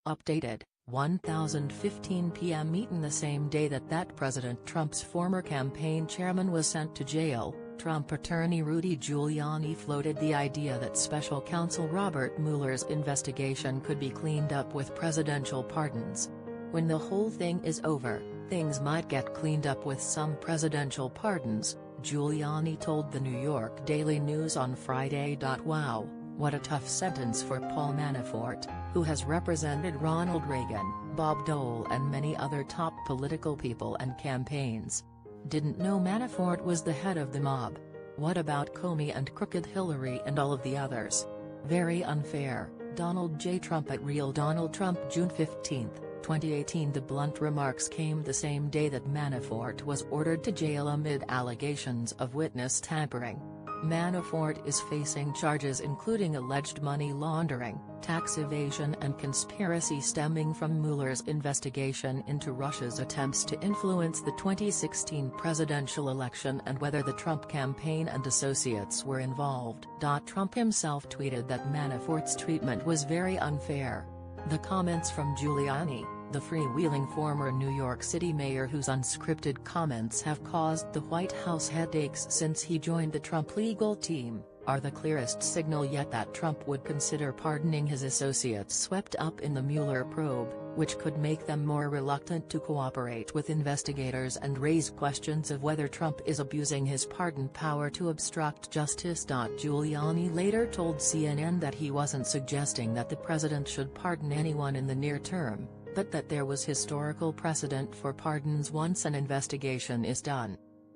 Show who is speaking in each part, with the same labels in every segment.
Speaker 1: Updated, 10:15 p.m. Eaten the same day that President Trump's former campaign chairman was sent to jail, Trump attorney Rudy Giuliani floated the idea that special counsel Robert Mueller's investigation could be cleaned up with presidential pardons. When the whole thing is over, things might get cleaned up with some presidential pardons, Giuliani told the New York Daily News on Friday. Wow, what a tough sentence for Paul Manafort, who has represented Ronald Reagan, Bob Dole and many other top political people and campaigns. Didn't know Manafort was the head of the mob. What about Comey and Crooked Hillary and all of the others? Very unfair. Donald J. Trump at Real Donald Trump. June 15, 2018. The blunt remarks came the same day that Manafort was ordered to jail amid allegations of witness tampering. Manafort is facing charges including alleged money laundering, tax evasion and conspiracy stemming from Mueller's investigation into Russia's attempts to influence the 2016 presidential election and whether the Trump campaign and associates were involved. Trump himself tweeted that Manafort's treatment was very unfair. The comments from Giuliani, the freewheeling former New York City mayor whose unscripted comments have caused the White House headaches since he joined the Trump legal team, are the clearest signal yet that Trump would consider pardoning his associates swept up in the Mueller probe, which could make them more reluctant to cooperate with investigators and raise questions of whether Trump is abusing his pardon power to obstruct justice. Giuliani later told CNN that he wasn't suggesting that the president should pardon anyone in the near term, but that there was historical precedent for pardons once an investigation is done.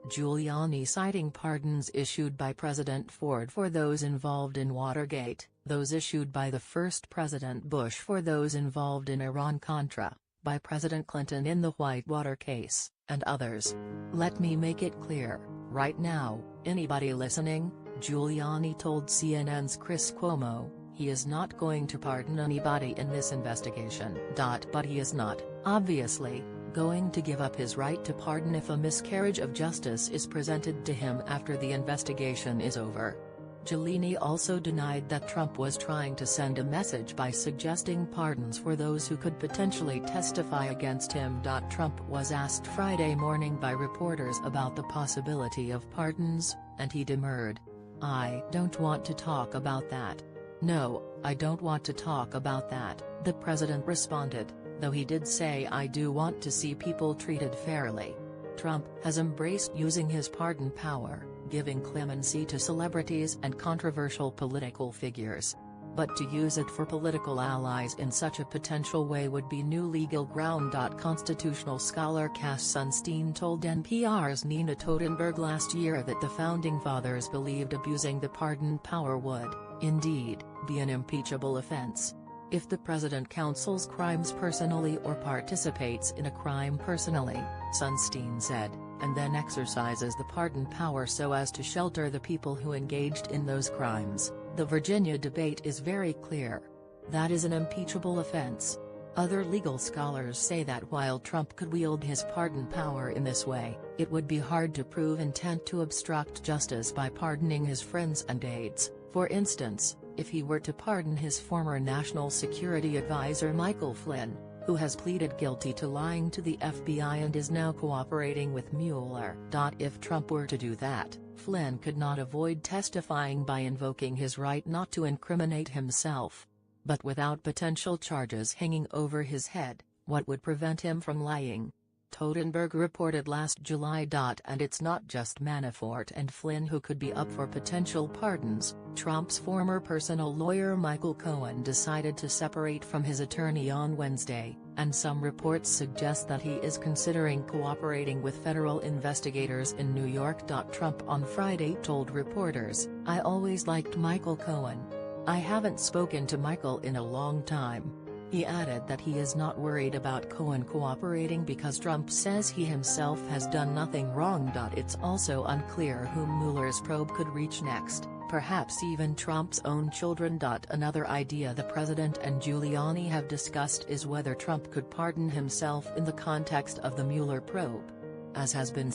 Speaker 1: Giuliani citing pardons issued by President Ford for those involved in Watergate, those issued by the first President Bush for those involved in Iran-Contra, by President Clinton in the Whitewater case, and others. Let me make it clear, right now, anybody listening, Giuliani told CNN's Chris Cuomo, he is not going to pardon anybody in this investigation. But he is not, obviously, going to give up his right to pardon if a miscarriage of justice is presented to him after the investigation is over. Giuliani also denied that Trump was trying to send a message by suggesting pardons for those who could potentially testify against him. Trump was asked Friday morning by reporters about the possibility of pardons, and he demurred. "I don't want to talk about that. No, I don't want to talk about that," the president responded, though he did say "I do want to see people treated fairly." Trump has embraced using his pardon power, giving clemency to celebrities and controversial political figures. But to use it for political allies in such a potential way would be new legal ground. Constitutional scholar Cass Sunstein told NPR's Nina Totenberg last year that the Founding Fathers believed abusing the pardon power would, indeed, be an impeachable offense. If the president counsels crimes personally or participates in a crime personally, Sunstein said, and then exercises the pardon power so as to shelter the people who engaged in those crimes, the Virginia debate is very clear. That is an impeachable offense. Other legal scholars say that while Trump could wield his pardon power in this way, it would be hard to prove intent to obstruct justice by pardoning his friends and aides. For instance, if he were to pardon his former National Security Advisor Michael Flynn, who has pleaded guilty to lying to the FBI and is now cooperating with Mueller. If Trump were to do that, Flynn could not avoid testifying by invoking his right not to incriminate himself. But without potential charges hanging over his head, what would prevent him from lying? Totenberg reported last July. And it's not just Manafort and Flynn who could be up for potential pardons. Trump's former personal lawyer Michael Cohen decided to separate from his attorney on Wednesday, and some reports suggest that he is considering cooperating with federal investigators in New York. Trump on Friday told reporters, "I always liked Michael Cohen. I haven't spoken to Michael in a long time." He added that he is not worried about Cohen cooperating because Trump says he himself has done nothing wrong. It's also unclear whom Mueller's probe could reach next, perhaps even Trump's own children. Another idea the president and Giuliani have discussed is whether Trump could pardon himself in the context of the Mueller probe. As has been